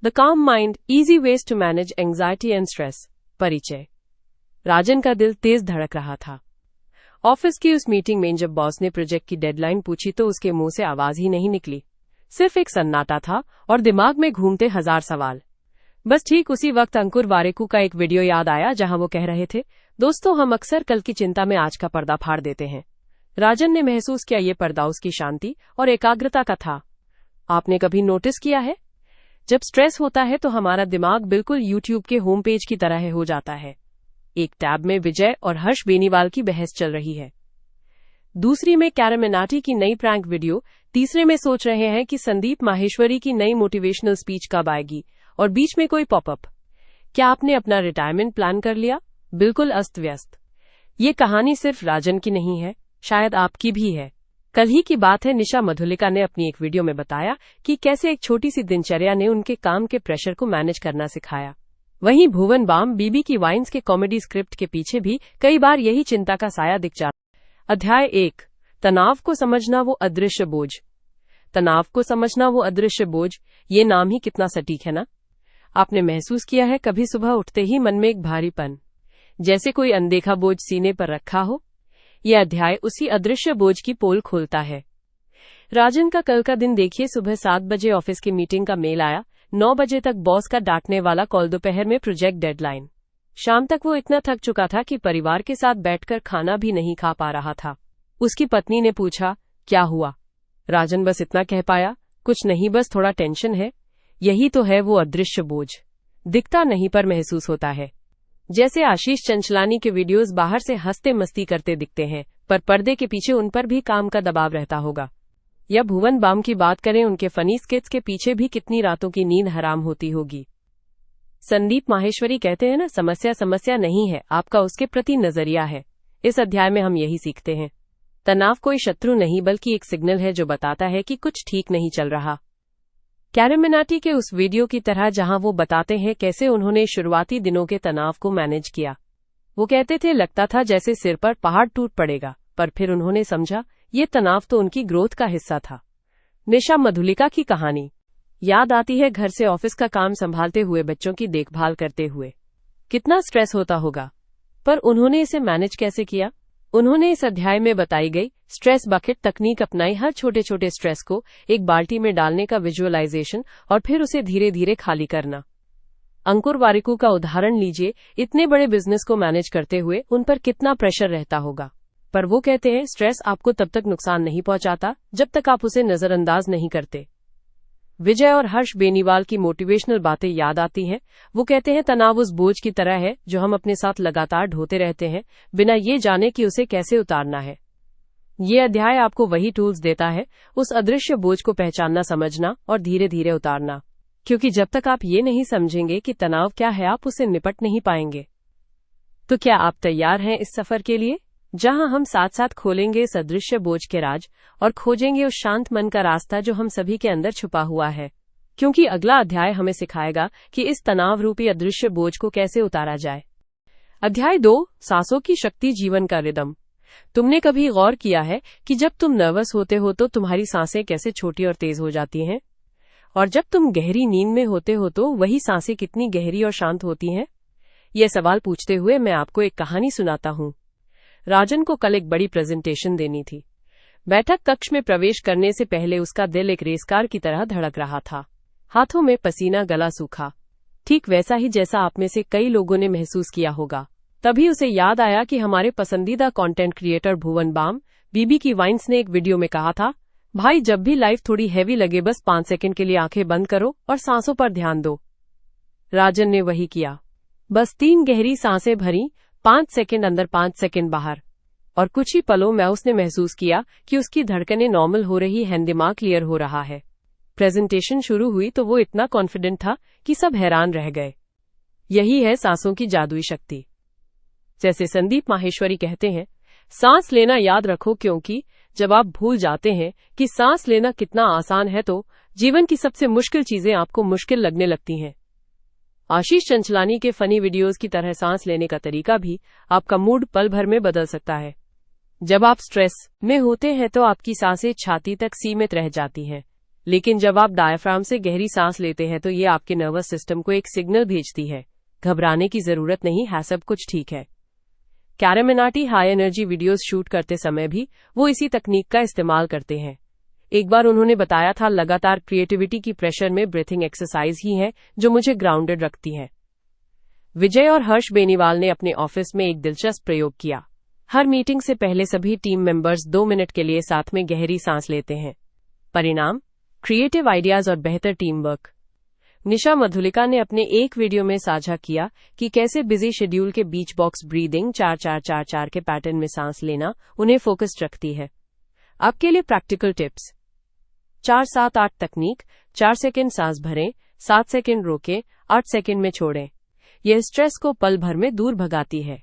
The calm mind, easy ways to manage anxiety and stress. परिचय। राजन का दिल तेज धड़क रहा था। ऑफिस की उस मीटिंग में जब बॉस ने प्रोजेक्ट की डेडलाइन पूछी तो उसके मुंह से आवाज ही नहीं निकली। सिर्फ एक सन्नाटा था और दिमाग में घूमते हजार सवाल। बस ठीक उसी वक्त अंकुर वारिकू का एक वीडियो याद आया जहां वो कह रहे थे, दोस्तों हम अक्सर कल की चिंता में आज का पर्दा फाड़ देते हैं। राजन ने महसूस किया ये पर्दा उसकी शांति और एकाग्रता का था। आपने कभी नोटिस किया है, जब स्ट्रेस होता है तो हमारा दिमाग बिल्कुल यूट्यूब के होम पेज की तरह हो जाता है। एक टैब में विजय और हर्ष बेनीवाल की बहस चल रही है, दूसरी में कैरम मिनाटी की नई प्रैंक वीडियो, तीसरे में सोच रहे हैं कि संदीप माहेश्वरी की नई मोटिवेशनल स्पीच कब आएगी, और बीच में कोई पॉपअप। क्या आपने अपना रिटायरमेंट प्लान कर लिया? बिल्कुल अस्त व्यस्त। ये कहानी सिर्फ राजन की नहीं है, शायद आपकी भी है। कल ही की बात है, निशा मधुलिका ने अपनी एक वीडियो में बताया कि कैसे एक छोटी सी दिनचर्या ने उनके काम के प्रेशर को मैनेज करना सिखाया। वहीं भुवन बाम बीबी की वाइन्स के कॉमेडी स्क्रिप्ट के पीछे भी कई बार यही चिंता का साया दिख जाता। अध्याय 1, तनाव को समझना वो अदृश्य बोझ। तनाव को समझना वो अदृश्य बोझ, ये नाम ही कितना सटीक है ना। आपने महसूस किया है कभी सुबह उठते ही मन में एक भारीपन, जैसे कोई अनदेखा बोझ सीने पर रखा हो? यह अध्याय उसी अदृश्य बोझ की पोल खोलता है। राजन का कल का दिन देखिए, सुबह 7 बजे ऑफिस की मीटिंग का मेल आया, 9 बजे तक बॉस का डांटने वाला कॉल, दोपहर में प्रोजेक्ट डेडलाइन। शाम तक वो इतना थक चुका था कि परिवार के साथ बैठकर खाना भी नहीं खा पा रहा था। उसकी पत्नी ने पूछा, क्या हुआ? राजन बस इतना कह पाया, कुछ नहीं, बस थोड़ा टेंशन है। यही तो है वो अदृश्य बोझ, दिखता नहीं पर महसूस होता है। जैसे आशीष चंचलानी के वीडियोस बाहर से हंसते मस्ती करते दिखते हैं, पर पर्दे के पीछे उन पर भी काम का दबाव रहता होगा। या भुवन बाम की बात करें, उनके फनी स्किट्स के पीछे भी कितनी रातों की नींद हराम होती होगी। संदीप माहेश्वरी कहते हैं ना, समस्या समस्या नहीं है, आपका उसके प्रति नजरिया है। इस अध्याय में हम यही सीखते हैं। तनाव कोई शत्रु नहीं, बल्कि एक सिग्नल है जो बताता है कि कुछ ठीक नहीं चल रहा। कैरम मिनाटी के उस वीडियो की तरह जहां वो बताते हैं कैसे उन्होंने शुरुआती दिनों के तनाव को मैनेज किया। वो कहते थे, लगता था जैसे सिर पर पहाड़ टूट पड़ेगा, पर फिर उन्होंने समझा ये तनाव तो उनकी ग्रोथ का हिस्सा था। निशा मधुलिका की कहानी याद आती है, घर से ऑफिस का काम संभालते हुए, बच्चों की देखभाल करते हुए कितना स्ट्रेस होता होगा, पर उन्होंने इसे मैनेज कैसे किया? उन्होंने इस अध्याय में बताई गई स्ट्रेस बकेट तकनीक अपनाई। हर छोटे छोटे स्ट्रेस को एक बाल्टी में डालने का विजुअलाइजेशन और फिर उसे धीरे धीरे खाली करना। अंकुर वारिकू का उदाहरण लीजिए, इतने बड़े बिजनेस को मैनेज करते हुए उन पर कितना प्रेशर रहता होगा, पर वो कहते हैं स्ट्रेस आपको तब तक नुकसान नहीं पहुंचाता जब तक आप उसे नजरअंदाज नहीं करते। विजय और हर्ष बेनीवाल की मोटिवेशनल बातें याद आती हैं। वो कहते हैं, तनाव उस बोझ की तरह है जो हम अपने साथ लगातार ढोते रहते हैं, बिना ये जाने कि उसे कैसे उतारना है। ये अध्याय आपको वही टूल्स देता है, उस अदृश्य बोझ को पहचानना, समझना और धीरे धीरे उतारना, क्योंकि जब तक आप ये नहीं समझेंगे कि तनाव क्या है, आप उसे निपट नहीं पाएंगे। तो क्या आप तैयार हैं इस सफर के लिए, जहां हम साथ साथ खोलेंगे इस अदृश्य बोझ के राज और खोजेंगे उस शांत मन का रास्ता जो हम सभी के अंदर छुपा हुआ है? क्योंकि अगला अध्याय हमें सिखाएगा कि इस तनाव रूपी अदृश्य बोझ को कैसे उतारा जाए। अध्याय 2, सांसों की शक्ति, जीवन का रिदम। तुमने कभी गौर किया है कि जब तुम नर्वस होते हो तो तुम्हारी सांसें कैसे छोटी और तेज हो जाती हैं, और जब तुम गहरी नींद में होते हो तो वही सांसें कितनी गहरी और शांत होती हैं? ये सवाल पूछते हुए मैं आपको एक कहानी सुनाता हूँ। राजन को कल एक बड़ी प्रेजेंटेशन देनी थी। बैठक कक्ष में प्रवेश करने से पहले उसका दिल एक रेसकार की तरह धड़क रहा था, हाथों में पसीना, गला सूखा, ठीक वैसा ही जैसा आप में से कई लोगों ने महसूस किया होगा। तभी उसे याद आया कि हमारे पसंदीदा कंटेंट क्रिएटर भुवन बाम बीबी की वाइन्स ने एक वीडियो में कहा था, भाई जब भी लाइफ थोड़ी हैवी लगे बस 5 सेकंड के लिए आंखें बंद करो और सांसों पर ध्यान दो। राजन ने वही किया, बस 3 गहरी सांसें भरी, 5 सेकंड अंदर 5 सेकंड बाहर, और कुछ ही पलों में उसने महसूस किया कि उसकी धड़कनें नॉर्मल हो रही हैं, दिमाग क्लियर हो रहा है। प्रेजेंटेशन शुरू हुई तो वो इतना कॉन्फिडेंट था कि सब हैरान रह गए। यही है सांसों की जादुई शक्ति। जैसे संदीप माहेश्वरी कहते हैं, सांस लेना याद रखो, क्योंकि जब आप भूल जाते हैं कि सांस लेना कितना आसान है तो जीवन की सबसे मुश्किल चीजें आपको मुश्किल लगने लगती हैं। आशीष चंचलानी के फनी वीडियोस की तरह सांस लेने का तरीका भी आपका मूड पल भर में बदल सकता है। जब आप स्ट्रेस में होते हैं तो आपकी सांसें छाती तक सीमित रह जाती हैं, लेकिन जब आप डायफ्राम से गहरी सांस लेते हैं तो ये आपके नर्वस सिस्टम को एक सिग्नल भेजती है, घबराने की जरूरत नहीं है, सब कुछ ठीक है। Carrom Minati high energy videos shoot करते समय भी वो इसी तकनीक का इस्तेमाल करते हैं। एक बार उन्होंने बताया था, लगातार क्रिएटिविटी की प्रेशर में ब्रीथिंग एक्सरसाइज ही है जो मुझे ग्राउंडेड रखती है। विजय और हर्ष बेनीवाल ने अपने ऑफिस में एक दिलचस्प प्रयोग किया। हर मीटिंग से पहले सभी टीम मेंबर्स 2 मिनट के लिए साथ में गहरी सांस लेते हैं। परिणाम, क्रिएटिव आइडियाज और बेहतर टीम वर्क। निशा मधुलिका ने अपने एक वीडियो में साझा किया कि कैसे बिजी शेड्यूल के बीच बॉक्स ब्रीदिंग 4-4-4-4 के पैटर्न में सांस लेना उन्हें फोकस्ड रखती है। आपके लिए प्रैक्टिकल टिप्स। 4-7-8 तकनीक। 4 सेकंड सांस भरें, 7 सेकंड रोकें, 8 सेकंड में छोड़ें। यह स्ट्रेस को पल भर में दूर भगाती है।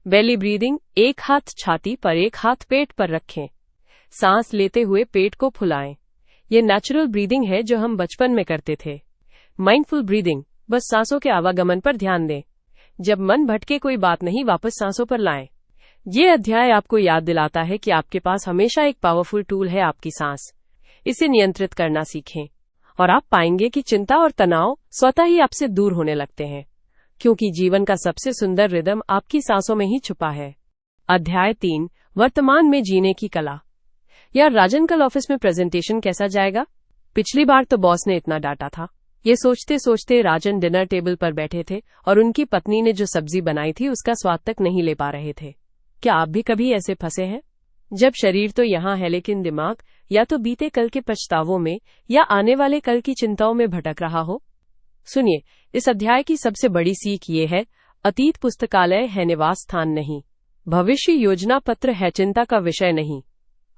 बेली ब्रीदिंग, एक हाथ छाती पर एक हाथ पेट पर रखें। सांस लेते हुए पेट को फुलाएं। यह नेचुरल ब्रीदिंग है जो हम बचपन में करते थे। माइंडफुल ब्रीदिंग, बस सांसों के आवागमन पर ध्यान दें। जब मन भटके कोई बात नहीं, वापस सांसों पर लाएं। ये अध्याय आपको याद दिलाता है कि आपके पास हमेशा एक पावरफुल टूल है, आपकी सांस। इसे नियंत्रित करना सीखें और आप पाएंगे कि चिंता और तनाव स्वतः ही आपसे दूर होने लगते हैं, क्योंकि जीवन का सबसे सुंदर रिदम आपकी सांसों में ही छुपा है। अध्याय 3, वर्तमान में जीने की कला। यार राजन, कल ऑफिस में प्रेजेंटेशन कैसा जाएगा? पिछली बार तो बॉस ने इतना डांटा था। ये सोचते सोचते राजन डिनर टेबल पर बैठे थे और उनकी पत्नी ने जो सब्जी बनाई थी उसका स्वाद तक नहीं ले पा रहे थे। क्या आप भी कभी ऐसे फंसे हैं, जब शरीर तो यहाँ है लेकिन दिमाग या तो बीते कल के पछतावों में या आने वाले कल की चिंताओं में भटक रहा हो? सुनिए, इस अध्याय की सबसे बड़ी सीख ये है, अतीत पुस्तकालय है, निवास स्थान नहीं। भविष्य योजना पत्र है, चिंता का विषय नहीं।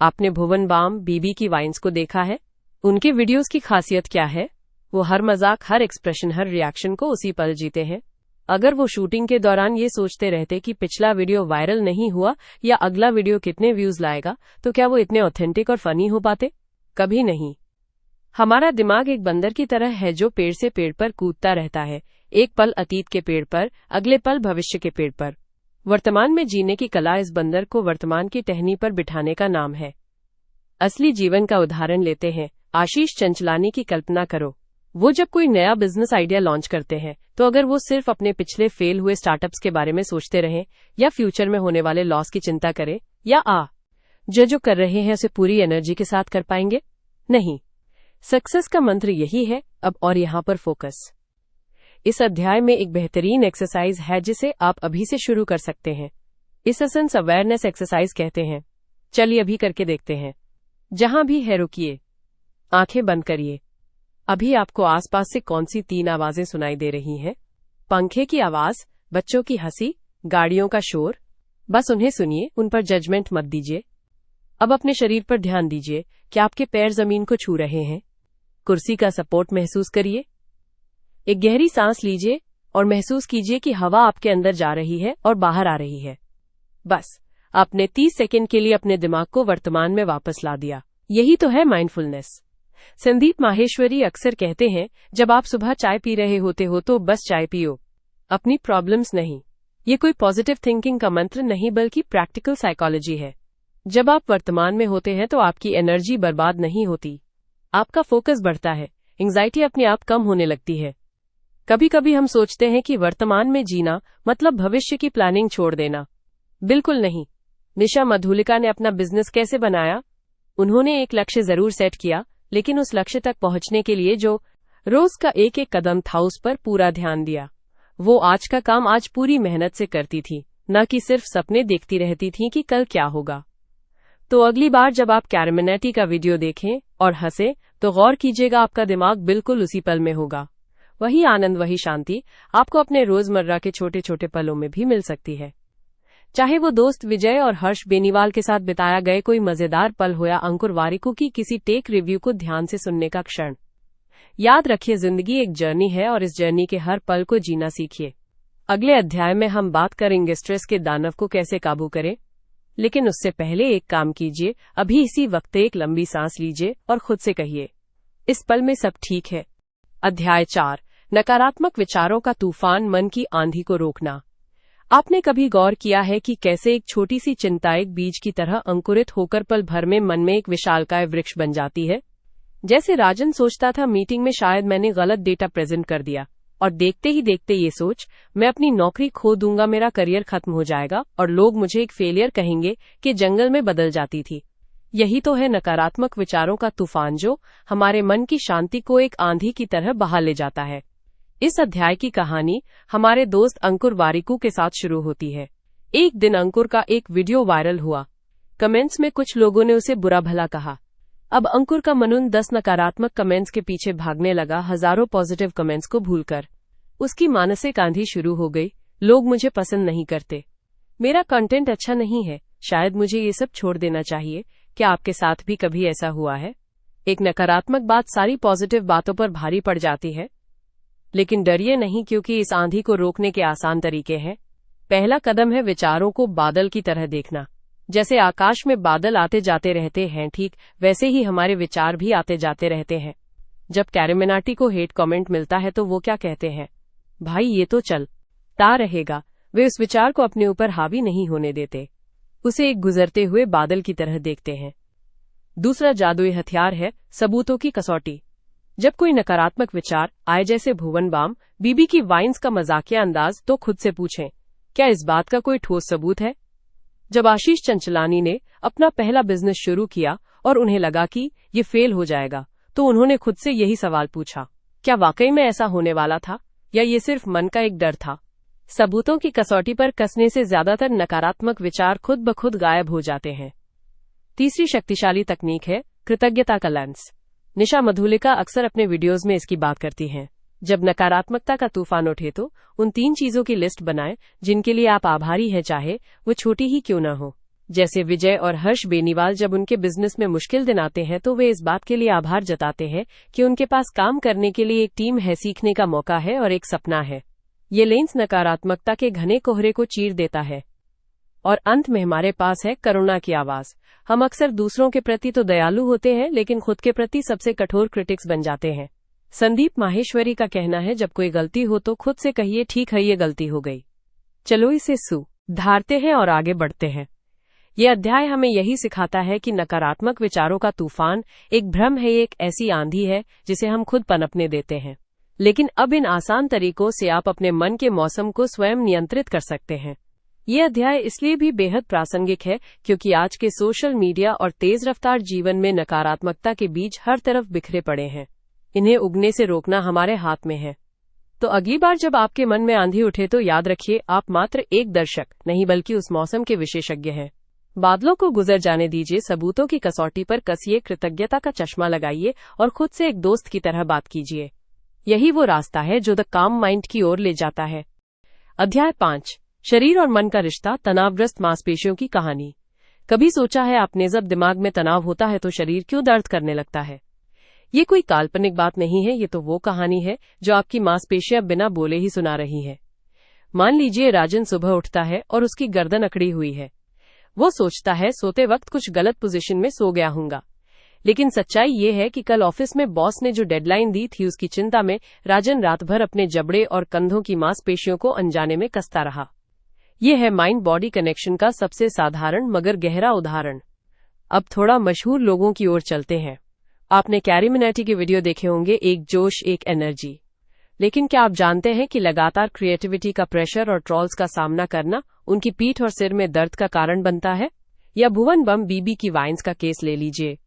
आपने भुवन बाम, बीबी की वाइन्स को देखा है? उनके वीडियोस की खासियत क्या है? वो हर मजाक, हर एक्सप्रेशन, हर रिएक्शन को उसी पल जीते हैं। अगर वो शूटिंग के दौरान ये सोचते रहते कि पिछला वीडियो वायरल नहीं हुआ या अगला वीडियो कितने व्यूज लाएगा, तो क्या वो इतने ऑथेंटिक और फनी हो पाते? कभी नहीं। हमारा दिमाग एक बंदर की तरह है जो पेड़ से पेड़ पर कूदता रहता है, एक पल अतीत के पेड़ पर, अगले पल भविष्य के पेड़ पर। वर्तमान में जीने की कला इस बंदर को वर्तमान की टहनी पर बिठाने का नाम है। असली जीवन का उदाहरण लेते हैं। आशीष चंचलानी की कल्पना करो, वो जब कोई नया बिजनेस आइडिया लॉन्च करते हैं तो अगर वो सिर्फ अपने पिछले फेल हुए स्टार्टअप्स के बारे में सोचते रहें या फ्यूचर में होने वाले लॉस की चिंता करें, या जो कर रहे हैं उसे पूरी एनर्जी के साथ कर पाएंगे? नहीं। सक्सेस का मंत्र यही है, अब और यहां पर फोकस। इस अध्याय में एक बेहतरीन एक्सरसाइज है जिसे आप अभी से शुरू कर सकते हैं। इस सेंस अवेयरनेस एक्सरसाइज कहते हैं। चलिए अभी करके देखते हैं। जहां भी है रुकिए, आंखें बंद करिए। अभी आपको आसपास से कौन सी 3 आवाजें सुनाई दे रही हैं? पंखे की आवाज, बच्चों की हंसी, गाड़ियों का शोर? बस उन्हें सुनिए, उन पर जजमेंट मत दीजिए। अब अपने शरीर पर ध्यान दीजिए कि आपके पैर जमीन को छू रहे हैं। कुर्सी का सपोर्ट महसूस करिए। एक गहरी सांस लीजिए और महसूस कीजिए कि हवा आपके अंदर जा रही है और बाहर आ रही है। बस आपने 30 सेकंड के लिए अपने दिमाग को वर्तमान में वापस ला दिया। यही तो है माइंडफुलनेस। संदीप माहेश्वरी अक्सर कहते हैं, जब आप सुबह चाय पी रहे होते हो तो बस चाय पियो, अपनी प्रॉब्लम्स नहीं। ये कोई पॉजिटिव थिंकिंग का मंत्र नहीं बल्कि प्रैक्टिकल साइकोलॉजी है। जब आप वर्तमान में होते हैं तो आपकी एनर्जी बर्बाद नहीं होती, आपका फोकस बढ़ता है, एंग्जाइटी अपने आप कम होने लगती है। कभी कभी हम सोचते हैं कि वर्तमान में जीना मतलब भविष्य की प्लानिंग छोड़ देना। बिल्कुल नहीं। निशा मधुलिका ने अपना बिजनेस कैसे बनाया? उन्होंने एक लक्ष्य जरूर सेट किया, लेकिन उस लक्ष्य तक पहुंचने के लिए जो रोज का एक एक कदम था उस पर पूरा ध्यान दिया। वो आज का काम आज पूरी मेहनत से करती थी, न कि सिर्फ सपने देखती रहती थी कि कल क्या होगा। तो अगली बार जब आप कैरम मिनाटी का वीडियो देखें और हंसे तो गौर कीजिएगा, आपका दिमाग बिल्कुल उसी पल में होगा। वही आनंद, वही शांति आपको अपने रोजमर्रा के छोटे छोटे पलों में भी मिल सकती है। चाहे वो दोस्त विजय और हर्ष बेनीवाल के साथ बिताया गए कोई मजेदार पल हो या अंकुर वारिकू की किसी टेक रिव्यू को ध्यान से सुनने का क्षण। याद रखिए, जिंदगी एक जर्नी है और इस जर्नी के हर पल को जीना सीखिए। अगले अध्याय में हम बात करेंगे स्ट्रेस के दानव को कैसे काबू करें, लेकिन उससे पहले एक काम कीजिए, अभी इसी वक्त एक लंबी सांस लीजिए और खुद से कहिए, इस पल में सब ठीक है। अध्याय 4, नकारात्मक विचारों का तूफान, मन की आंधी को रोकना। आपने कभी गौर किया है कि कैसे एक छोटी सी चिंता एक बीज की तरह अंकुरित होकर पल भर में मन में एक विशालकाय वृक्ष बन जाती है? जैसे राजन सोचता था मीटिंग में शायद मैंने गलत डेटा प्रेजेंट कर दिया, और देखते ही देखते ये सोच, मैं अपनी नौकरी खो दूंगा, मेरा करियर खत्म हो जाएगा और लोग मुझे एक फेलियर कहेंगे, कि जंगल में बदल जाती थी। यही तो है नकारात्मक विचारों का तूफान जो हमारे मन की शांति को एक आंधी की तरह बहा ले जाता है। इस अध्याय की कहानी हमारे दोस्त अंकुर वारिकू के साथ शुरू होती है। एक दिन अंकुर का एक वीडियो वायरल हुआ। कमेंट्स में कुछ लोगों ने उसे बुरा भला कहा। अब अंकुर का मन उन 10 नकारात्मक कमेंट्स के पीछे भागने लगा, हजारों पॉजिटिव कमेंट्स को भूलकर। उसकी मानसिक आंधी शुरू हो गई। लोग मुझे पसंद नहीं करते, मेरा कंटेंट अच्छा नहीं है, शायद मुझे ये सब छोड़ देना चाहिए। क्या आपके साथ भी कभी ऐसा हुआ है? एक नकारात्मक बात सारी पॉजिटिव बातों पर भारी पड़ जाती है। लेकिन डरिए नहीं, क्योंकि इस आंधी को रोकने के आसान तरीके हैं। पहला कदम है विचारों को बादल की तरह देखना। जैसे आकाश में बादल आते जाते रहते हैं, ठीक वैसे ही हमारे विचार भी आते जाते रहते हैं। जब कैरिमिनाटी को हेट कमेंट मिलता है तो वो क्या कहते हैं? भाई ये तो चलता रहेगा। वे उस विचार को अपने ऊपर हावी नहीं होने देते, उसे एक गुजरते हुए बादल की तरह देखते हैं। दूसरा जादुई हथियार है सबूतों की कसौटी। जब कोई नकारात्मक विचार आए, जैसे भुवन बाम बीबी की वाइन्स का मजाकिया अंदाज, तो खुद से पूछें, क्या इस बात का कोई ठोस सबूत है? जब आशीष चंचलानी ने अपना पहला बिजनेस शुरू किया और उन्हें लगा कि ये फेल हो जाएगा, तो उन्होंने खुद से यही सवाल पूछा, क्या वाकई में ऐसा होने वाला था, या ये सिर्फ मन का एक डर था? सबूतों की कसौटी पर कसने से ज्यादातर नकारात्मक विचार खुद ब खुद गायब हो जाते हैं। तीसरी शक्तिशाली तकनीक है कृतज्ञता का लेंस। निशा मधुलिका अक्सर अपने वीडियोज में इसकी बात करती हैं। जब नकारात्मकता का तूफान उठे तो उन 3 चीजों की लिस्ट बनाएं जिनके लिए आप आभारी हैं, चाहे वो छोटी ही क्यों न हो। जैसे विजय और हर्ष बेनीवाल जब उनके बिजनेस में मुश्किल दिन आते हैं तो वे इस बात के लिए आभार जताते हैं कि उनके पास काम करने के लिए एक टीम है, सीखने का मौका है और एक सपना है। ये लेंस नकारात्मकता के घने कोहरे को चीर देता है। और अंत में हमारे पास है करुणा की आवाज। हम अक्सर दूसरों के प्रति तो दयालु होते हैं, लेकिन खुद के प्रति सबसे कठोर क्रिटिक्स बन जाते हैं। संदीप माहेश्वरी का कहना है, जब कोई गलती हो तो खुद से कहिए, ठीक है ये गलती हो गई, चलो इसे सुधारते हैं और आगे बढ़ते हैं। ये अध्याय हमें यही सिखाता है कि नकारात्मक विचारों का तूफान एक भ्रम है, एक ऐसी आंधी है जिसे हम खुद पनपने देते हैं। लेकिन अब इन आसान तरीकों से आप अपने मन के मौसम को स्वयं नियंत्रित कर सकते हैं। ये अध्याय इसलिए भी बेहद प्रासंगिक है क्योंकि आज के सोशल मीडिया और तेज रफ्तार जीवन में नकारात्मकता के बीज हर तरफ बिखरे पड़े हैं। इन्हें उगने से रोकना हमारे हाथ में है। तो अगली बार जब आपके मन में आंधी उठे तो याद रखिए, आप मात्र एक दर्शक नहीं बल्कि उस मौसम के विशेषज्ञ हैं। बादलों को गुजर जाने दीजिए, सबूतों की कसौटी पर कसिए, कृतज्ञता का चश्मा लगाइए और खुद से एक दोस्त की तरह बात कीजिए। यही वो रास्ता है जो द काम माइंड की ओर ले जाता है। अध्याय 5, शरीर और मन का रिश्ता, तनावग्रस्त मांसपेशियों की कहानी। कभी सोचा है आपने, जब दिमाग में तनाव होता है तो शरीर क्यों दर्द करने लगता है? ये कोई काल्पनिक बात नहीं है, ये तो वो कहानी है जो आपकी मांसपेशियां बिना बोले ही सुना रही है। मान लीजिए राजन सुबह उठता है और उसकी गर्दन अकड़ी हुई है। वो सोचता है सोते वक्त कुछ गलत पोजीशन में सो गया हूंगा। लेकिन सच्चाई ये है कि कल ऑफिस में बॉस ने जो डेडलाइन दी थी, उसकी चिंता में राजन रात भर अपने जबड़े और कंधों की मांसपेशियों को अनजाने में कसता रहा। ये है माइंड बॉडी कनेक्शन का सबसे साधारण मगर गहरा उदाहरण। अब थोड़ा मशहूर लोगों की ओर चलते हैं। आपने कैरिमिनाटी के वीडियो देखे होंगे, एक जोश, एक एनर्जी। लेकिन क्या आप जानते हैं कि लगातार क्रिएटिविटी का प्रेशर और ट्रॉल्स का सामना करना उनकी पीठ और सिर में दर्द का कारण बनता है? या भुवन बम बीबी की वाइन्स का केस ले लीजिए।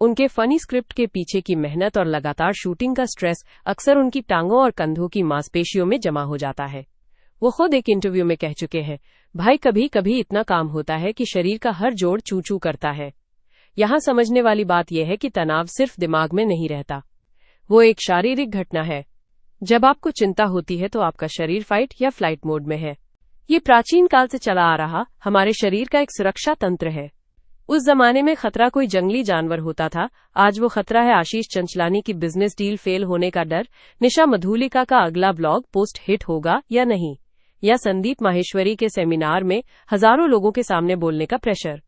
उनके फनी स्क्रिप्ट के पीछे की मेहनत और लगातार शूटिंग का स्ट्रेस अक्सर उनकी टांगों और कंधों की मांसपेशियों में जमा हो जाता है। वो खुद एक इंटरव्यू में कह चुके हैं, भाई कभी कभी इतना काम होता है कि शरीर का हर जोड़ चू चू करता है। यहाँ समझने वाली बात यह है कि तनाव सिर्फ दिमाग में नहीं रहता, वो एक शारीरिक घटना है। जब आपको चिंता होती है तो आपका शरीर फाइट या फ्लाइट मोड में है। ये प्राचीन काल से चला आ रहा हमारे शरीर का एक सुरक्षा तंत्र है। उस जमाने में खतरा कोई जंगली जानवर होता था, आज वो खतरा है आशीष चंचलानी की बिजनेस डील फेल होने का डर, निशा मधुलिका का अगला ब्लॉग पोस्ट हिट होगा या नहीं, या संदीप माहेश्वरी के सेमिनार में हजारों लोगों के सामने बोलने का प्रेशर।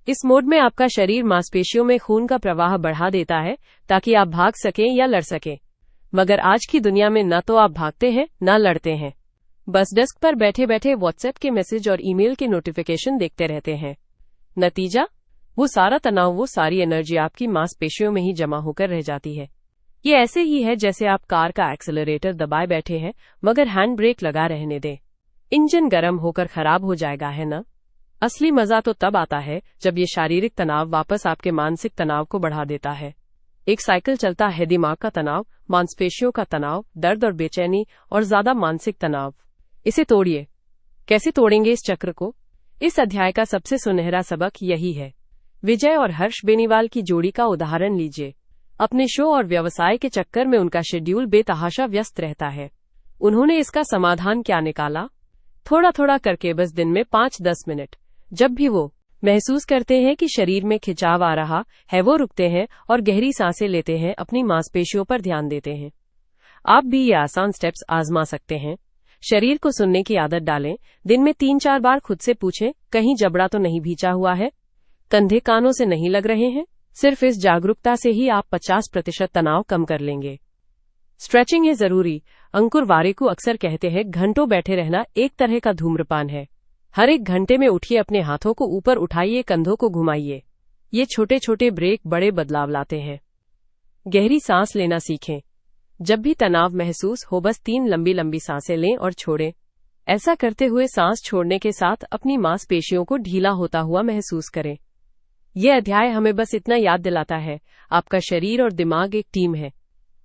इस मोड में आपका शरीर मांसपेशियों में खून का प्रवाह बढ़ा देता है ताकि आप भाग सकें या लड़ सकें। मगर आज की दुनिया में न तो आप भागते हैं न लड़ते हैं, बस डेस्क पर बैठे बैठे व्हाट्सएप के मैसेज और ईमेल के नोटिफिकेशन देखते रहते हैं। नतीजा, वो सारा तनाव, वो सारी एनर्जी आपकी मांसपेशियों में ही जमा होकर रह जाती है। ये ऐसे ही है जैसे आप कार का एक्सेलरेटर दबाए बैठे हैं मगर हैंड ब्रेक लगा रहने दें। इंजन गर्म होकर खराब हो जाएगा, है ना? असली मजा तो तब आता है जब ये शारीरिक तनाव वापस आपके मानसिक तनाव को बढ़ा देता है। एक साइकिल चलता है, दिमाग का तनाव, मांसपेशियों का तनाव, दर्द और बेचैनी और ज्यादा मानसिक तनाव। इसे तोड़िए। कैसे तोड़ेंगे इस चक्र को? इस अध्याय का सबसे सुनहरा सबक यही है। विजय और हर्ष बेनीवाल की जोड़ी का उदाहरण लीजिए। अपने शो और व्यवसाय के चक्कर में उनका शेड्यूल बेतहाशा व्यस्त रहता है। उन्होंने इसका समाधान क्या निकाला? थोड़ा थोड़ा करके, बस दिन में 5-10 मिनट। जब भी वो महसूस करते हैं कि शरीर में खिंचाव आ रहा है, वो रुकते हैं और गहरी सांसें लेते हैं, अपनी मांसपेशियों पर ध्यान देते हैं। आप भी ये आसान स्टेप्स आजमा सकते हैं। शरीर को सुनने की आदत डालें। दिन में 3-4 बार खुद से पूछें, कहीं जबड़ा तो नहीं भींचा हुआ है? कंधे कानों से नहीं लग रहे हैं? सिर्फ इस जागरूकता से ही आप 50% तनाव कम कर लेंगे। स्ट्रेचिंग है जरूरी। अंकुर वारिकू अक्सर कहते हैं, घंटों बैठे रहना एक तरह का धूम्रपान है। हर एक घंटे में उठिए, अपने हाथों को ऊपर उठाइए, कंधों को घुमाइए। ये छोटे छोटे ब्रेक बड़े बदलाव लाते हैं। गहरी सांस लेना सीखें। जब भी तनाव महसूस हो, बस 3 लंबी लंबी सांसें लें और छोड़ें। ऐसा करते हुए सांस छोड़ने के साथ अपनी मांसपेशियों को ढीला होता हुआ महसूस करें। यह अध्याय हमें बस इतना याद दिलाता है, आपका शरीर और दिमाग एक टीम है।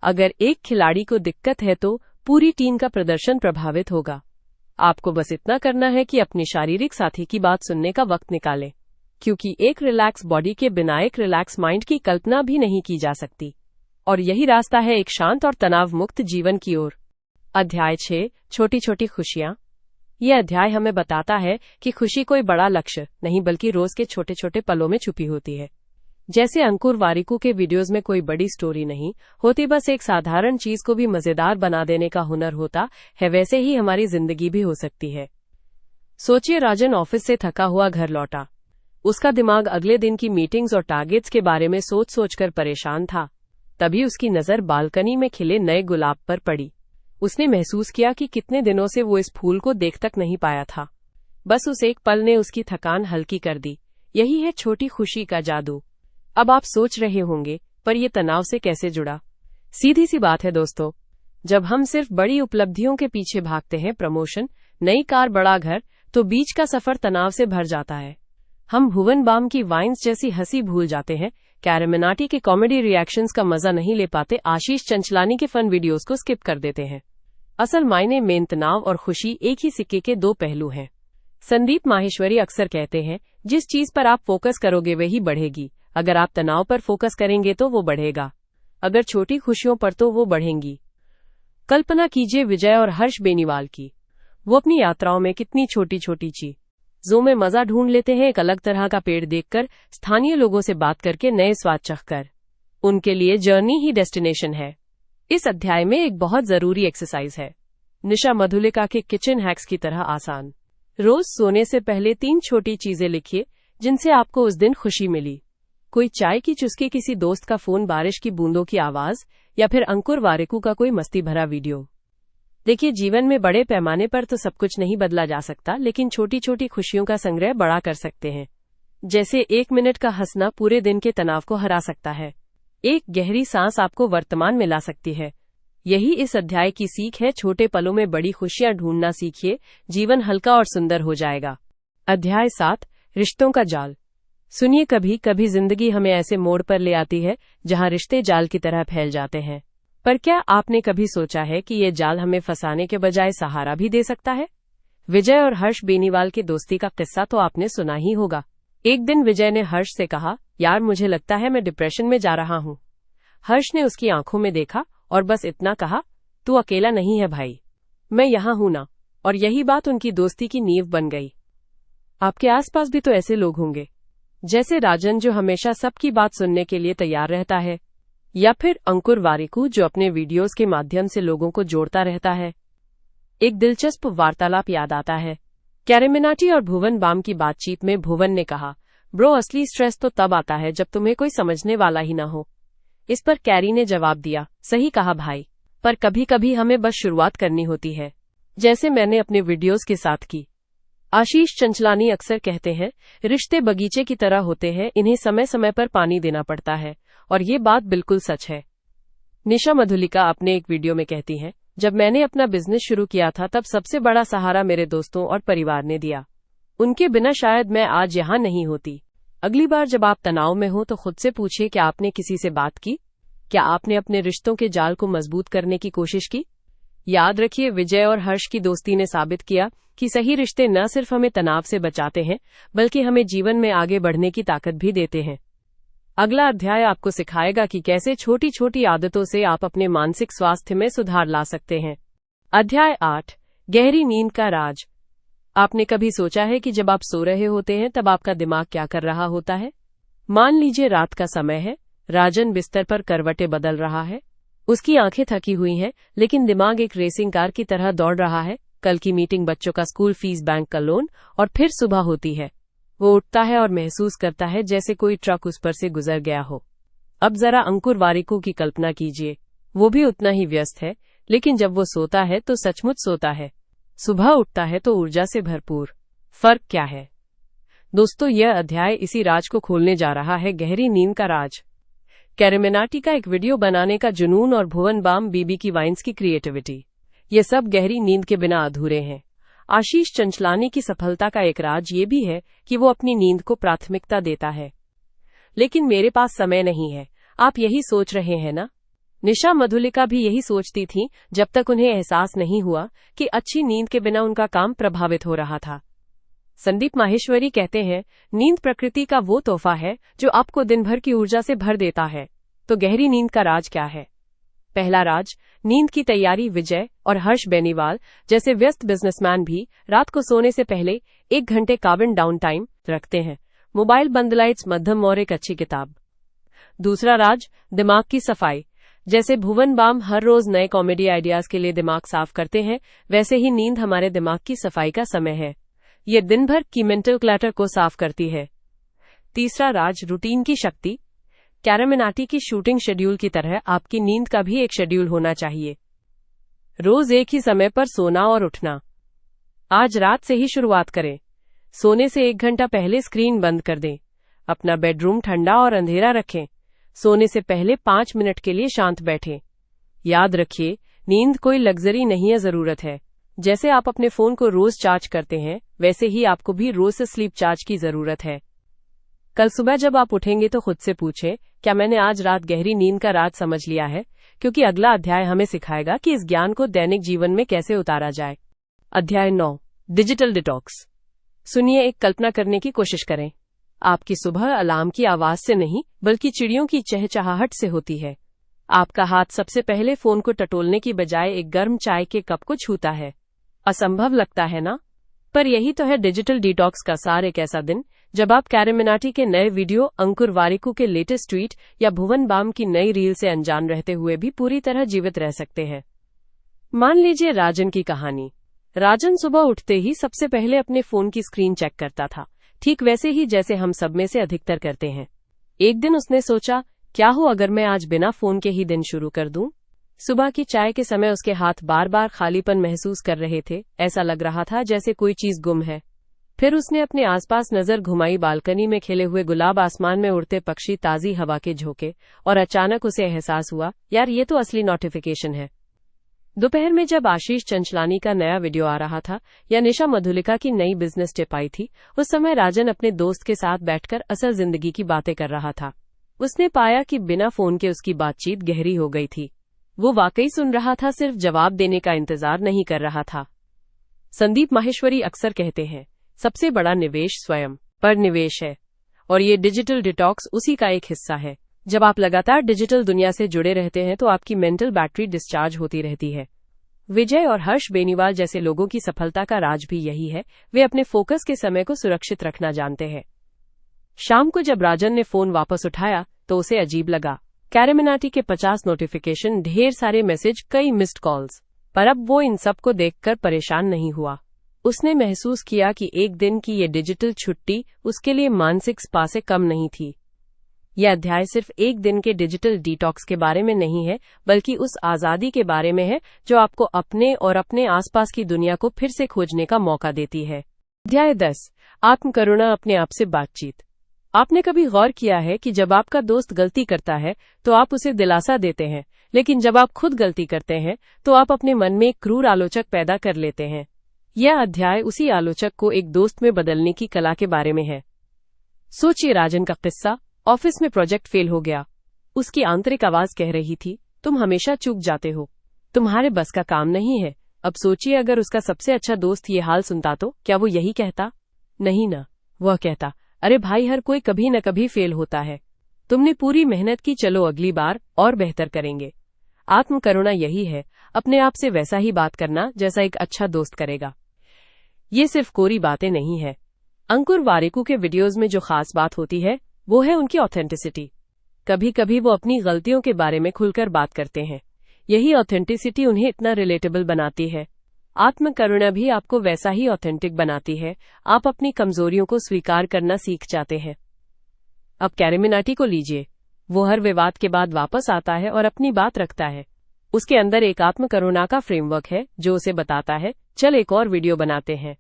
अगर एक खिलाड़ी को दिक्कत है तो पूरी टीम का प्रदर्शन प्रभावित होगा। आपको बस इतना करना है कि अपने शारीरिक साथी की बात सुनने का वक्त निकालें, क्योंकि एक रिलैक्स बॉडी के बिना एक रिलैक्स माइंड की कल्पना भी नहीं की जा सकती। और यही रास्ता है एक शांत और तनाव मुक्त जीवन की ओर। अध्याय 6, छोटी छोटी खुशियां। यह अध्याय हमें बताता है कि खुशी कोई बड़ा लक्ष्य नहीं, बल्कि रोज के छोटे छोटे पलों में छुपी होती है। जैसे अंकुर वारिकू के वीडियोस में कोई बड़ी स्टोरी नहीं होती, बस एक साधारण चीज को भी मजेदार बना देने का हुनर होता है, वैसे ही हमारी जिंदगी भी हो सकती है। सोचिए, राजन ऑफिस से थका हुआ घर लौटा। उसका दिमाग अगले दिन की मीटिंग्स और टारगेट्स के बारे में सोच सोचकर परेशान था। तभी उसकी नजर बालकनी में खिले नए गुलाब पर पड़ी। उसने महसूस किया कि कितने दिनों से वो इस फूल को देख तक नहीं पाया था। बस उस एक पल ने उसकी थकान हल्की कर दी। यही है छोटी खुशी का जादू। अब आप सोच रहे होंगे, पर यह तनाव से कैसे जुड़ा? सीधी सी बात है दोस्तों, जब हम सिर्फ बड़ी उपलब्धियों के पीछे भागते हैं, प्रमोशन, नई कार, बड़ा घर, तो बीच का सफर तनाव से भर जाता है। हम भुवन बाम की वाइन्स जैसी हंसी भूल जाते हैं, कैरेमिनाटी के कॉमेडी रिएक्शंस का मजा नहीं ले पाते, आशीष चंचलानी के फन वीडियोस को स्किप कर देते हैं। असल मायने में तनाव और खुशी एक ही सिक्के के 2 पहलू हैं। संदीप माहेश्वरी अक्सर कहते हैं, जिस चीज पर आप फोकस करोगे वही बढ़ेगी। अगर आप तनाव पर फोकस करेंगे तो वो बढ़ेगा, अगर छोटी खुशियों पर तो वो बढ़ेंगी। कल्पना कीजिए विजय और हर्ष बेनीवाल की। वो अपनी यात्राओं में कितनी छोटी छोटी चीजों में मजा ढूंढ लेते हैं, एक अलग तरह का पेड़ देखकर, स्थानीय लोगों से बात करके, नए स्वाद चखकर। उनके लिए जर्नी ही डेस्टिनेशन है। इस अध्याय में एक बहुत जरूरी एक्सरसाइज है, निशा मधुलिका के किचन हैक्स की तरह आसान। रोज सोने से पहले 3 छोटी चीजें लिखिए जिनसे आपको उस दिन खुशी मिली। कोई चाय की चुस्की, किसी दोस्त का फोन, बारिश की बूंदों की आवाज, या फिर अंकुर वारिकू का कोई मस्ती भरा वीडियो। देखिए, जीवन में बड़े पैमाने पर तो सब कुछ नहीं बदला जा सकता, लेकिन छोटी छोटी खुशियों का संग्रह बड़ा कर सकते हैं। जैसे 1 मिनट का हंसना पूरे दिन के तनाव को हरा सकता है। एक गहरी सांस आपको वर्तमान में ला सकती है। यही इस अध्याय की सीख है, छोटे पलों में बड़ी खुशियां ढूंढना सीखिए, जीवन हल्का और सुंदर हो जाएगा। अध्याय 7, रिश्तों का जाल। सुनिए, कभी कभी जिंदगी हमें ऐसे मोड़ पर ले आती है जहां रिश्ते जाल की तरह फैल जाते हैं। पर क्या आपने कभी सोचा है कि ये जाल हमें फंसाने के बजाय सहारा भी दे सकता है? विजय और हर्ष बेनीवाल की दोस्ती का किस्सा तो आपने सुना ही होगा। एक दिन विजय ने हर्ष से कहा, यार मुझे लगता है मैं डिप्रेशन में जा रहा हूँ। हर्ष ने उसकी आंखों में देखा और बस इतना कहा, तू अकेला नहीं है भाई, मैं यहाँ हूं ना। और यही बात उनकी दोस्ती की नींव बन गई। आपके आसपास भी तो ऐसे लोग होंगे, जैसे राजन जो हमेशा सबकी बात सुनने के लिए तैयार रहता है, या फिर अंकुर वारिकू जो अपने वीडियोस के माध्यम से लोगों को जोड़ता रहता है। एक दिलचस्प वार्तालाप याद आता है। कैरेमिनाटी और भुवन बाम की बातचीत में भुवन ने कहा, ब्रो असली स्ट्रेस तो तब आता है जब तुम्हें कोई समझने वाला ही ना हो। इस पर कैरी ने जवाब दिया, सही कहा भाई, पर कभी कभी हमें बस शुरुआत करनी होती है, जैसे मैंने अपने वीडियोस के साथ की। आशीष चंचलानी अक्सर कहते हैं, रिश्ते बगीचे की तरह होते हैं, इन्हें समय समय पर पानी देना पड़ता है, और ये बात बिल्कुल सच है। निशा मधुलिका अपने एक वीडियो में कहती हैं, जब मैंने अपना बिजनेस शुरू किया था तब सबसे बड़ा सहारा मेरे दोस्तों और परिवार ने दिया। उनके बिना शायद मैं आज यहाँ नहीं होती। अगली बार जब आप तनाव में हो तो खुद से पूछिए, क्या आपने किसी से बात की? क्या आपने अपने रिश्तों के जाल को मजबूत करने की कोशिश की? याद रखिए, विजय और हर्ष की दोस्ती ने साबित किया कि सही रिश्ते न सिर्फ हमें तनाव से बचाते हैं, बल्कि हमें जीवन में आगे बढ़ने की ताकत भी देते हैं। अगला अध्याय आपको सिखाएगा कि कैसे छोटी छोटी आदतों से आप अपने मानसिक स्वास्थ्य में सुधार ला सकते हैं। अध्याय 8, गहरी नींद का राज। आपने कभी सोचा है कि जब आप सो रहे होते हैं तब आपका दिमाग क्या कर रहा होता है? मान लीजिए रात का समय है, राजन बिस्तर पर करवटें बदल रहा है। उसकी आंखें थकी हुई हैं, लेकिन दिमाग एक रेसिंग कार की तरह दौड़ रहा है। कल की मीटिंग, बच्चों का स्कूल फीस, बैंक का लोन, और फिर सुबह होती है। वो उठता है और महसूस करता है जैसे कोई ट्रक उस पर से गुजर गया हो। अब जरा अंकुर वारिकू की कल्पना कीजिए, वो भी उतना ही व्यस्त है, लेकिन जब वो सोता है तो सचमुच सोता है। सुबह उठता है तो ऊर्जा से भरपूर। फर्क क्या है? दोस्तों, यह अध्याय इसी राज को खोलने जा रहा है, गहरी नींद का राज। कैरेमिनाटी का एक वीडियो बनाने का जुनून और भुवन बाम बीबी की वाइन्स की क्रिएटिविटी, ये सब गहरी नींद के बिना अधूरे हैं। आशीष चंचलानी की सफलता का एक राज ये भी है कि वो अपनी नींद को प्राथमिकता देता है। लेकिन मेरे पास समय नहीं है, आप यही सोच रहे हैं ना? निशा मधुलिका भी यही सोचती थीं जब तक उन्हें एहसास नहीं हुआ कि अच्छी नींद के बिना उनका काम प्रभावित हो रहा था। संदीप माहेश्वरी कहते हैं, नींद प्रकृति का वो तोहफा है जो आपको दिन भर की ऊर्जा से भर देता है। तो गहरी नींद का राज क्या है? पहला राज, नींद की तैयारी। विजय और हर्ष बेनीवाल जैसे व्यस्त बिजनेसमैन भी रात को सोने से पहले 1 घंटे का डाउन टाइम रखते हैं। मोबाइल बंद, लाइट्स मध्यम और एक अच्छी किताब। दूसरा राज, दिमाग की सफाई। जैसे भुवन बाम हर रोज नए कॉमेडी आइडियाज के लिए दिमाग साफ करते हैं, वैसे ही नींद हमारे दिमाग की सफाई का समय है। ये दिन भर की मेंटल क्लटर को साफ करती है। तीसरा राज, रूटीन की शक्ति। कैरेमिनाटी की शूटिंग शेड्यूल की तरह आपकी नींद का भी एक शेड्यूल होना चाहिए। रोज एक ही समय पर सोना और उठना। आज रात से ही शुरुआत करें। सोने से 1 घंटा पहले स्क्रीन बंद कर दें। अपना बेडरूम ठंडा और अंधेरा रखें। सोने से पहले 5 मिनट के लिए शांत बैठें। याद रखिए, नींद कोई लग्जरी नहीं है, जरूरत है। जैसे आप अपने फोन को रोज चार्ज करते हैं, वैसे ही आपको भी रोज से स्लीप चार्ज की जरूरत है। कल सुबह जब आप उठेंगे तो खुद से पूछें, क्या मैंने आज रात गहरी नींद का राज समझ लिया है? क्योंकि अगला अध्याय हमें सिखाएगा कि इस ज्ञान को दैनिक जीवन में कैसे उतारा जाए। अध्याय 9, डिजिटल डिटॉक्स। सुनिए, एक कल्पना करने की कोशिश करें। आपकी सुबह अलार्म की आवाज से नहीं, बल्कि चिड़ियों की चहचहाहट से होती है। आपका हाथ सबसे पहले फोन को टटोलने की बजाय एक गर्म चाय के कप को छूता है। असंभव लगता है ना? पर यही तो है डिजिटल डिटॉक्स का सार। एक ऐसा दिन जब आप कैरेमिनाटी के नए वीडियो, अंकुर वारिकू के लेटेस्ट ट्वीट या भुवन बाम की नई रील से अनजान रहते हुए भी पूरी तरह जीवित रह सकते हैं। मान लीजिए राजन की कहानी। राजन सुबह उठते ही सबसे पहले अपने फोन की स्क्रीन चेक करता था, ठीक वैसे ही जैसे हम सब में से अधिकतर करते हैं। एक दिन उसने सोचा, क्या हो अगर मैं आज बिना फोन के ही दिन शुरू कर दूं? सुबह की चाय के समय उसके हाथ बार बार खालीपन महसूस कर रहे थे। ऐसा लग रहा था जैसे कोई चीज गुम है। फिर उसने अपने आसपास नजर घुमाई, बालकनी में खिले हुए गुलाब, आसमान में उड़ते पक्षी, ताजी हवा के झोंके, और अचानक उसे एहसास हुआ, यार ये तो असली नोटिफिकेशन है। दोपहर में जब आशीष चंचलानी का नया वीडियो आ रहा था या निशा मधुलिका की नई बिजनेस टिप आई थी, उस समय राजन अपने दोस्त के साथ बैठकर असल जिंदगी की बातें कर रहा था। उसने पाया कि बिना फोन के उसकी बातचीत गहरी हो गई थी। वो वाकई सुन रहा था, सिर्फ जवाब देने का इंतजार नहीं कर रहा था। संदीप माहेश्वरी अक्सर कहते हैं, सबसे बड़ा निवेश स्वयं पर निवेश है, और ये डिजिटल डिटॉक्स उसी का एक हिस्सा है। जब आप लगातार डिजिटल दुनिया से जुड़े रहते हैं तो आपकी मेंटल बैटरी डिस्चार्ज होती रहती है। विजय और हर्ष बेनीवाल जैसे लोगों की सफलता का राज भी यही है, वे अपने फोकस के समय को सुरक्षित रखना जानते हैं। शाम को जब राजन ने फोन वापस उठाया तो उसे अजीब लगा। कैरेमिनाटी के 50 नोटिफिकेशन, ढेर सारे मैसेज, कई मिस्ड कॉल्स। पर अब वो इन सब को देखकर परेशान नहीं हुआ। उसने महसूस किया कि एक दिन की ये डिजिटल छुट्टी उसके लिए मानसिक स्पा से कम नहीं थी। यह अध्याय सिर्फ एक दिन के डिजिटल डिटॉक्स के बारे में नहीं है, बल्कि उस आजादी के बारे में है जो आपको अपने और अपने आसपास की दुनिया को फिर से खोजने का मौका देती है। अध्याय 10 आत्मकरुणा अपने आप से बातचीत। आपने कभी गौर किया है कि जब आपका दोस्त गलती करता है तो आप उसे दिलासा देते हैं, लेकिन जब आप खुद गलती करते हैं तो आप अपने मन में एक क्रूर आलोचक पैदा कर लेते हैं। यह अध्याय उसी आलोचक को एक दोस्त में बदलने की कला के बारे में है। सोचिए राजन का किस्सा। ऑफिस में प्रोजेक्ट फेल हो गया। उसकी आंतरिक आवाज कह रही थी, तुम हमेशा चूक जाते हो, तुम्हारे बस का काम नहीं है। अब सोचिए अगर उसका सबसे अच्छा दोस्त ये हाल सुनता तो क्या वो यही कहता? नहीं ना, वह कहता, अरे भाई हर कोई कभी न कभी फेल होता है, तुमने पूरी मेहनत की, चलो अगली बार और बेहतर करेंगे। आत्मकरुणा यही है, अपने आप से वैसा ही बात करना जैसा एक अच्छा दोस्त करेगा। ये सिर्फ कोरी बातें नहीं है। अंकुर वारिकू के वीडियोज में जो खास बात होती है वो है उनकी ऑथेंटिसिटी। कभी कभी वो अपनी गलतियों के बारे में खुलकर बात करते हैं। यही ऑथेंटिसिटी उन्हें इतना रिलेटेबल बनाती है। आत्मकरुणा भी आपको वैसा ही ऑथेंटिक बनाती है। आप अपनी कमजोरियों को स्वीकार करना सीख जाते हैं। अब कैरिमिनाटी को लीजिए। वो हर विवाद के बाद वापस आता है और अपनी बात रखता है। उसके अंदर एक आत्मकरुणा का फ्रेमवर्क है जो उसे बताता है, चल एक और वीडियो बनाते हैं,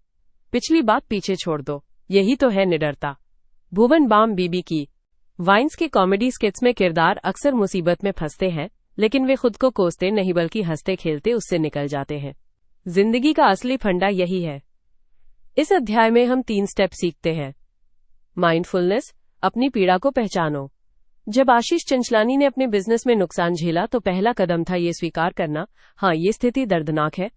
पिछली बात पीछे छोड़ दो। यही तो है निडरता। भुवन बाम बीबी की वाइन्स के कॉमेडी स्किट्स में किरदार अक्सर मुसीबत में फंसते हैं, लेकिन वे खुद को कोसते नहीं बल्कि हंसते खेलते उससे निकल जाते हैं। जिंदगी का असली फंडा यही है। इस अध्याय में हम 3 स्टेप सीखते हैं। माइंडफुलनेस, अपनी पीड़ा को पहचानो। जब आशीष चंचलानी ने अपने बिजनेस में नुकसान झेला तो पहला कदम था ये स्वीकार करना, हाँ ये स्थिति दर्दनाक है।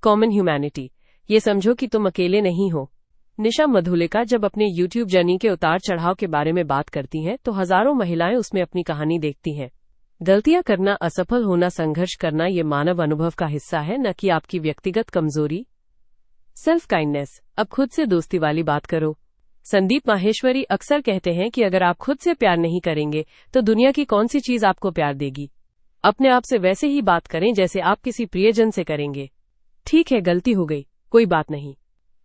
कॉमन ह्यूमैनिटी, ये समझो कि तुम अकेले नहीं हो। निशा मधुलिका जब अपने यूट्यूब जर्नी के उतार चढ़ाव के बारे में बात करती हैं तो हजारों महिलाएं उसमें अपनी कहानी देखती हैं। गलतियां करना, असफल होना, संघर्ष करना ये मानव अनुभव का हिस्सा है, न कि आपकी व्यक्तिगत कमजोरी। सेल्फ काइंडनेस, अब खुद से दोस्ती वाली बात करो। संदीप माहेश्वरी अक्सर कहते हैं कि अगर आप खुद से प्यार नहीं करेंगे तो दुनिया की कौन सी चीज आपको प्यार देगी। अपने आप से वैसे ही बात करें जैसे आप किसी प्रियजन से करेंगे। ठीक है, गलती हो गई, कोई बात नहीं,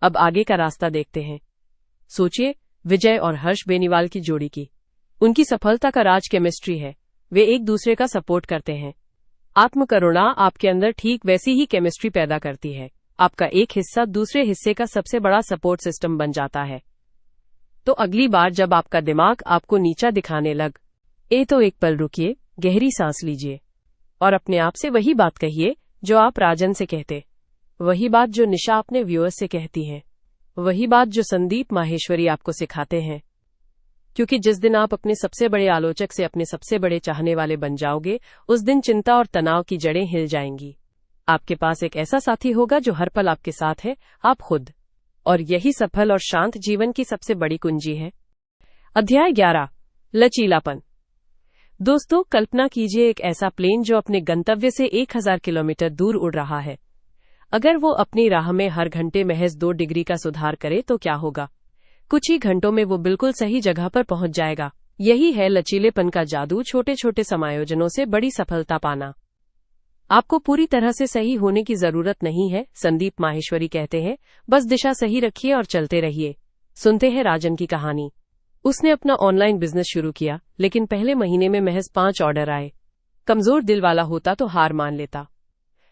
अब आगे का रास्ता देखते हैं। सोचिए विजय और हर्ष बेनीवाल की जोड़ी की। उनकी सफलता का राज केमिस्ट्री है। वे एक दूसरे का सपोर्ट करते हैं। आत्मकरुणा आपके अंदर ठीक वैसी ही केमिस्ट्री पैदा करती है। आपका एक हिस्सा दूसरे हिस्से का सबसे बड़ा सपोर्ट सिस्टम बन जाता है। तो अगली बार जब आपका दिमाग आपको नीचा दिखाने लग तो एक पल रुकिए, गहरी सांस लीजिए और अपने आप से वही बात कहिए जो आप राजन से कहते, वही बात जो निशा अपने व्यूअर्स से कहती है, वही बात जो संदीप माहेश्वरी आपको सिखाते हैं। क्योंकि जिस दिन आप अपने सबसे बड़े आलोचक से अपने सबसे बड़े चाहने वाले बन जाओगे, उस दिन चिंता और तनाव की जड़ें हिल जाएंगी। आपके पास एक ऐसा साथी होगा जो हर पल आपके साथ है, आप खुद। और यही सफल और शांत जीवन की सबसे बड़ी कुंजी है। अध्याय 11 लचीलापन। दोस्तों, कल्पना कीजिए एक ऐसा प्लेन जो अपने गंतव्य से 1000 किलोमीटर दूर उड़ रहा है। अगर वो अपनी राह में हर घंटे महज 2 डिग्री का सुधार करे तो क्या होगा? कुछ ही घंटों में वो बिल्कुल सही जगह पर पहुंच जाएगा। यही है लचीलेपन का जादू, छोटे छोटे समायोजनों से बड़ी सफलता पाना। आपको पूरी तरह से सही होने की जरूरत नहीं है, संदीप माहेश्वरी कहते हैं, बस दिशा सही रखिए और चलते रहिए। सुनते हैं राजन की कहानी। उसने अपना ऑनलाइन बिजनेस शुरू किया, लेकिन पहले महीने में महज 5 ऑर्डर आए। कमजोर दिल वाला होता तो हार मान लेता,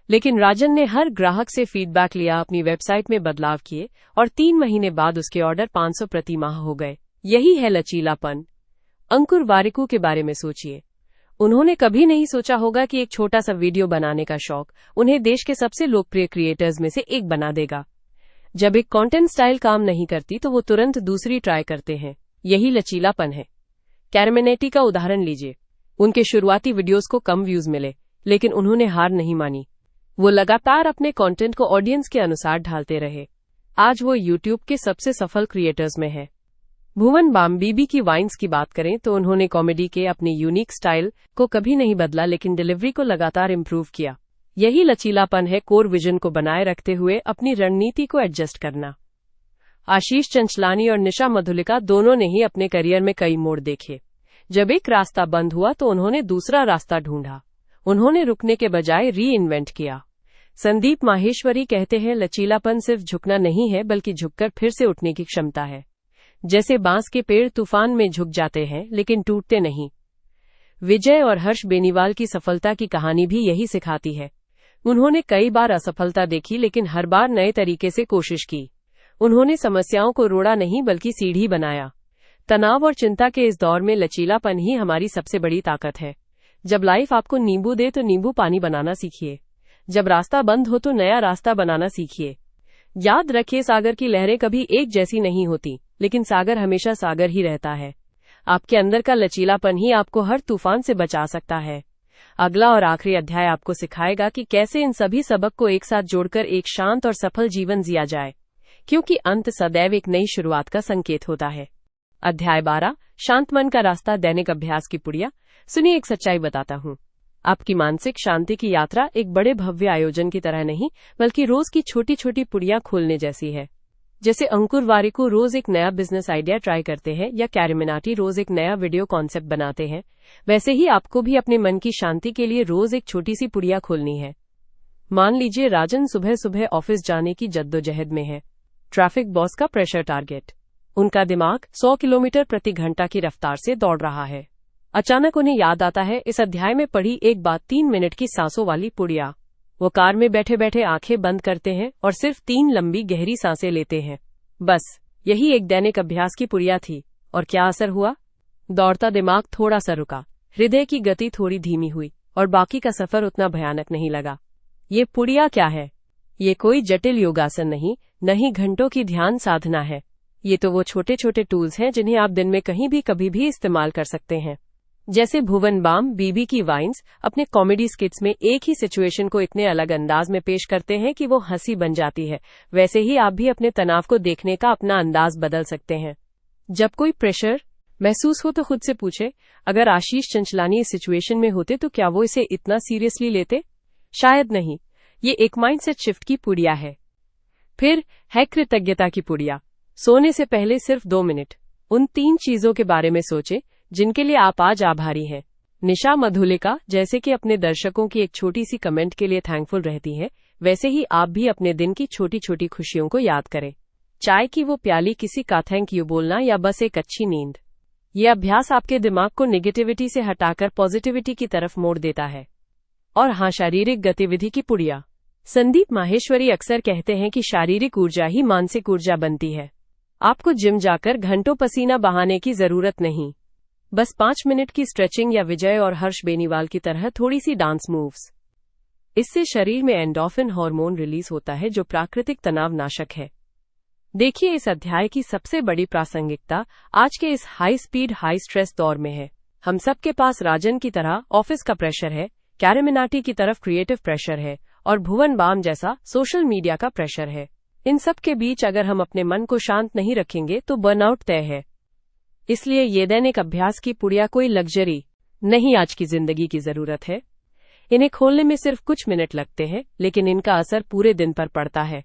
लेकिन राजन ने हर ग्राहक से फीडबैक लिया, अपनी वेबसाइट में बदलाव किए और 3 महीने बाद उसके ऑर्डर 500 प्रति माह हो गए। यही है लचीलापन। अंकुर वारिकू के बारे में सोचिए। उन्होंने कभी नहीं सोचा होगा कि एक छोटा सा वीडियो बनाने का शौक उन्हें देश के सबसे लोकप्रिय क्रिएटर्स में से एक बना देगा। जब एक कंटेंट स्टाइल काम नहीं करती तो वो तुरंत दूसरी ट्राई करते हैं। यही लचीलापन है। कैरिमिनाटी का उदाहरण लीजिए। उनके शुरुआती वीडियोस को कम व्यूज मिले, लेकिन उन्होंने हार नहीं मानी। वो लगातार अपने कंटेंट को ऑडियंस के अनुसार ढालते रहे। आज वो यूट्यूब के सबसे सफल क्रिएटर्स में है। भुवन बाम बीबी की वाइन्स की बात करें तो उन्होंने कॉमेडी के अपने यूनिक स्टाइल को कभी नहीं बदला, लेकिन डिलीवरी को लगातार इंप्रूव किया। यही लचीलापन है, कोर विजन को बनाए रखते हुए अपनी रणनीति को एडजस्ट करना। आशीष चंचलानी और निशा मधुलिका दोनों ने ही अपने करियर में कई मोड़ देखे। जब एक रास्ता बंद हुआ तो उन्होंने दूसरा रास्ता ढूंढा। उन्होंने रुकने के बजाय री इन्वेंट किया। संदीप माहेश्वरी कहते हैं, लचीलापन सिर्फ झुकना नहीं है, बल्कि झुककर फिर से उठने की क्षमता है। जैसे बांस के पेड़ तूफान में झुक जाते हैं लेकिन टूटते नहीं। विजय और हर्ष बेनीवाल की सफलता की कहानी भी यही सिखाती है। उन्होंने कई बार असफलता देखी, लेकिन हर बार नए तरीके से कोशिश की। उन्होंने समस्याओं को रोड़ा नहीं बल्कि सीढ़ी बनाया। तनाव और चिंता के इस दौर में लचीलापन ही हमारी सबसे बड़ी ताकत है। जब लाइफ आपको नींबू दे तो नींबू पानी बनाना सीखिए। जब रास्ता बंद हो तो नया रास्ता बनाना सीखिए। याद रखिए, सागर की लहरें कभी एक जैसी नहीं होती, लेकिन सागर हमेशा सागर ही रहता है। आपके अंदर का लचीलापन ही आपको हर तूफान से बचा सकता है। अगला और आखिरी अध्याय आपको सिखाएगा कि कैसे इन सभी सबक को एक साथ जोड़कर एक शांत और सफल जीवन जिया जाए, क्योंकि अंत सदैव एक नई शुरुआत का संकेत होता है। अध्याय 12, शांत मन का रास्ता, दैनिक अभ्यास की पुड़िया। सुनिए, एक सच्चाई बताता हूँ। आपकी मानसिक शांति की यात्रा एक बड़े भव्य आयोजन की तरह नहीं, बल्कि रोज की छोटी छोटी पुड़िया खोलने जैसी है। जैसे अंकुर वारिकू रोज एक नया बिजनेस आइडिया ट्राई करते हैं या कैरिमिनाटी रोज एक नया वीडियो कॉन्सेप्ट बनाते हैं, वैसे ही आपको भी अपने मन की शांति के लिए रोज एक छोटी सी पुड़िया खोलनी है। मान लीजिए राजन सुबह सुबह ऑफिस जाने की जद्दोजहद में है। ट्रैफिक बॉस का प्रेशर टारगेट। उनका दिमाग 100 किलोमीटर प्रति घंटा की रफ्तार से दौड़ रहा है। अचानक उन्हें याद आता है इस अध्याय में पढ़ी एक बात, 3 मिनट की सांसों वाली पुड़िया। वो कार में बैठे बैठे आंखें बंद करते हैं और सिर्फ 3 लंबी गहरी सांसें लेते हैं। बस यही एक दैनिक अभ्यास की पुड़िया थी। और क्या असर हुआ? दौड़ता दिमाग थोड़ा सा रुका, हृदय की गति थोड़ी धीमी हुई और बाकी का सफर उतना भयानक नहीं लगा। ये पुड़िया क्या है? ये कोई जटिल योगासन नहीं, न ही घंटों की ध्यान साधना है। ये तो वो छोटे छोटे टूल्स हैं जिन्हें आप दिन में कहीं भी कभी भी इस्तेमाल कर सकते हैं। जैसे भुवन बाम बीबी की वाइन्स अपने कॉमेडी स्किट्स में एक ही सिचुएशन को इतने अलग अंदाज में पेश करते हैं कि वो हंसी बन जाती है, वैसे ही आप भी अपने तनाव को देखने का अपना अंदाज बदल सकते हैं। जब कोई प्रेशर महसूस हो तो खुद से पूछे, अगर आशीष चंचलानी इस सिचुएशन में होते तो क्या वो इसे इतना सीरियसली लेते? शायद नहीं। ये एक माइंडसेट शिफ्ट की पुड़िया है। फिर है कृतज्ञता की पुड़िया। सोने से पहले सिर्फ 2 मिनट उन 3 चीजों के बारे में सोचें जिनके लिए आप आज आभारी हैं। निशा मधुलिका जैसे कि अपने दर्शकों की एक छोटी सी कमेंट के लिए थैंकफुल रहती हैं, वैसे ही आप भी अपने दिन की छोटी छोटी खुशियों को याद करें। चाय की वो प्याली, किसी का थैंक यू बोलना या बस एक अच्छी नींद। ये अभ्यास आपके दिमाग को नेगेटिविटी से हटाकर पॉजिटिविटी की तरफ मोड़ देता है। और हाँ, शारीरिक गतिविधि की पुड़िया। संदीप माहेश्वरी अक्सर कहते हैं कि शारीरिक ऊर्जा ही मानसिक ऊर्जा बनती है। आपको जिम जाकर घंटों पसीना बहाने की जरूरत नहीं, बस 5 मिनट की स्ट्रेचिंग या विजय और हर्ष बेनीवाल की तरह थोड़ी सी डांस मूव्स। इससे शरीर में एंडोर्फिन हार्मोन रिलीज होता है जो प्राकृतिक तनाव नाशक है। देखिए, इस अध्याय की सबसे बड़ी प्रासंगिकता आज के इस हाई स्पीड हाई स्ट्रेस दौर में है। हम सबके पास राजन की तरह ऑफिस का प्रेशर है, कैरिमिनाटी की तरफ क्रिएटिव प्रेशर है और भुवन बाम जैसा सोशल मीडिया का प्रेशर है। इन सब के बीच अगर हम अपने मन को शांत नहीं रखेंगे तो बर्नआउट तय है। इसलिए ये दैनिक अभ्यास की पुड़िया कोई लग्जरी नहीं, आज की जिंदगी की जरूरत है। इन्हें खोलने में सिर्फ कुछ मिनट लगते हैं, लेकिन इनका असर पूरे दिन पर पड़ता है।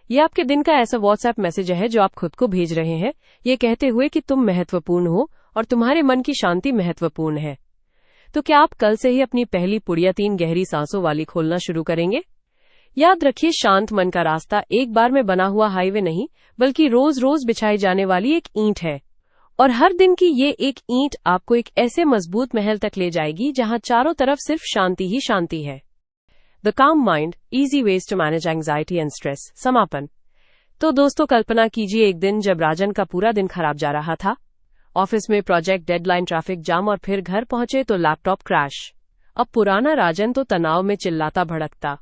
ये आपके दिन का ऐसा व्हाट्सएप मैसेज है जो आप खुद को भेज रहे हैं, ये कहते हुए कि तुम महत्वपूर्ण हो और तुम्हारे मन की शांति महत्वपूर्ण है। तो क्या आप कल से ही अपनी पहली पुड़िया 3 गहरी सांसों वाली खोलना शुरू करेंगे? याद रखिए, शांत मन का रास्ता एक बार में बना हुआ हाईवे नहीं, बल्कि रोज रोज बिछाई जाने वाली एक ईंट है। और हर दिन की ये एक ईंट आपको एक ऐसे मजबूत महल तक ले जाएगी जहां चारों तरफ सिर्फ शांति ही शांति है। The calm mind, easy ways to manage anxiety and stress. समापन। तो दोस्तों, कल्पना कीजिए एक दिन जब राजन का पूरा दिन खराब जा रहा था। ऑफिस में प्रोजेक्ट डेडलाइन, ट्रैफिक जाम और फिर घर पहुंचे तो लैपटॉप क्रैश। अब पुराना राजन तो तनाव में चिल्लाता भड़कता,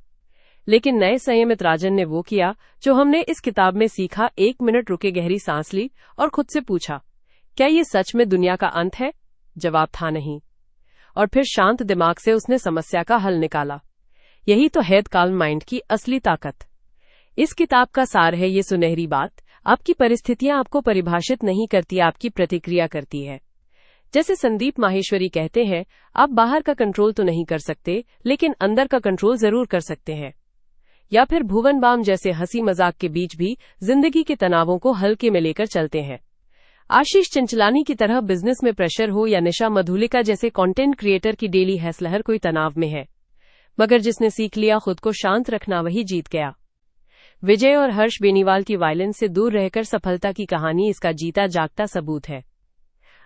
लेकिन नए संयमित राजन ने वो किया जो हमने इस किताब में सीखा। 1 मिनट रुके, गहरी सांस ली और खुद से पूछा, क्या ये सच में दुनिया का अंत है? जवाब था नहीं। और फिर शांत दिमाग से उसने समस्या का हल निकाला। यही तो है काल्म माइंड की असली ताकत। इस किताब का सार है ये सुनहरी बात, आपकी परिस्थितियां आपको परिभाषित नहीं करती, आपकी प्रतिक्रिया करती है। जैसे संदीप माहेश्वरी कहते हैं, आप बाहर का कंट्रोल तो नहीं कर सकते, लेकिन अंदर का कंट्रोल जरूर कर सकते हैं। या फिर भुवन बाम जैसे हंसी मजाक के बीच भी जिंदगी के तनावों को हल्के में लेकर चलते हैं। आशीष चंचलानी की तरह बिजनेस में प्रेशर हो या निशा मधुलिका जैसे कंटेंट क्रिएटर की डेली हैसलहर कोई तनाव में है, मगर जिसने सीख लिया खुद को शांत रखना वही जीत गया। विजय और हर्ष बेनीवाल की वायलेंस से दूर रहकर सफलता की कहानी इसका जीता जागता सबूत है।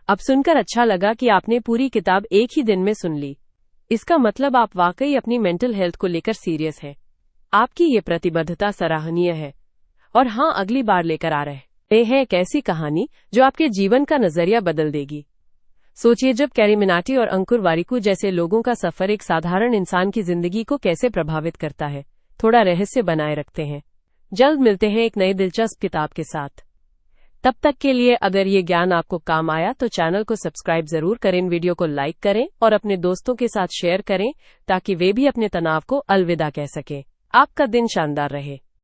अब सुनकर अच्छा लगा कि आपने पूरी किताब एक ही दिन में सुन ली। इसका मतलब आप वाकई अपनी मेंटल हेल्थ को लेकर सीरियस हैं। आपकी ये प्रतिबद्धता सराहनीय है। और हाँ, अगली बार लेकर आ रहे हैं एक ऐसी कहानी जो आपके जीवन का नजरिया बदल देगी। सोचिए, जब कैरी मिनाटी और अंकुर वारिकू जैसे लोगों का सफर एक साधारण इंसान की जिंदगी को कैसे प्रभावित करता है, थोड़ा रहस्य बनाए रखते हैं। जल्द मिलते हैं एक नई दिलचस्प किताब के साथ। तब तक के लिए अगर ये ज्ञान आपको काम आया तो चैनल को सब्सक्राइब जरूर करें, वीडियो को लाइक करें और अपने दोस्तों के साथ शेयर करें ताकि वे भी अपने तनाव को अलविदा कह सकें। आपका दिन शानदार रहे।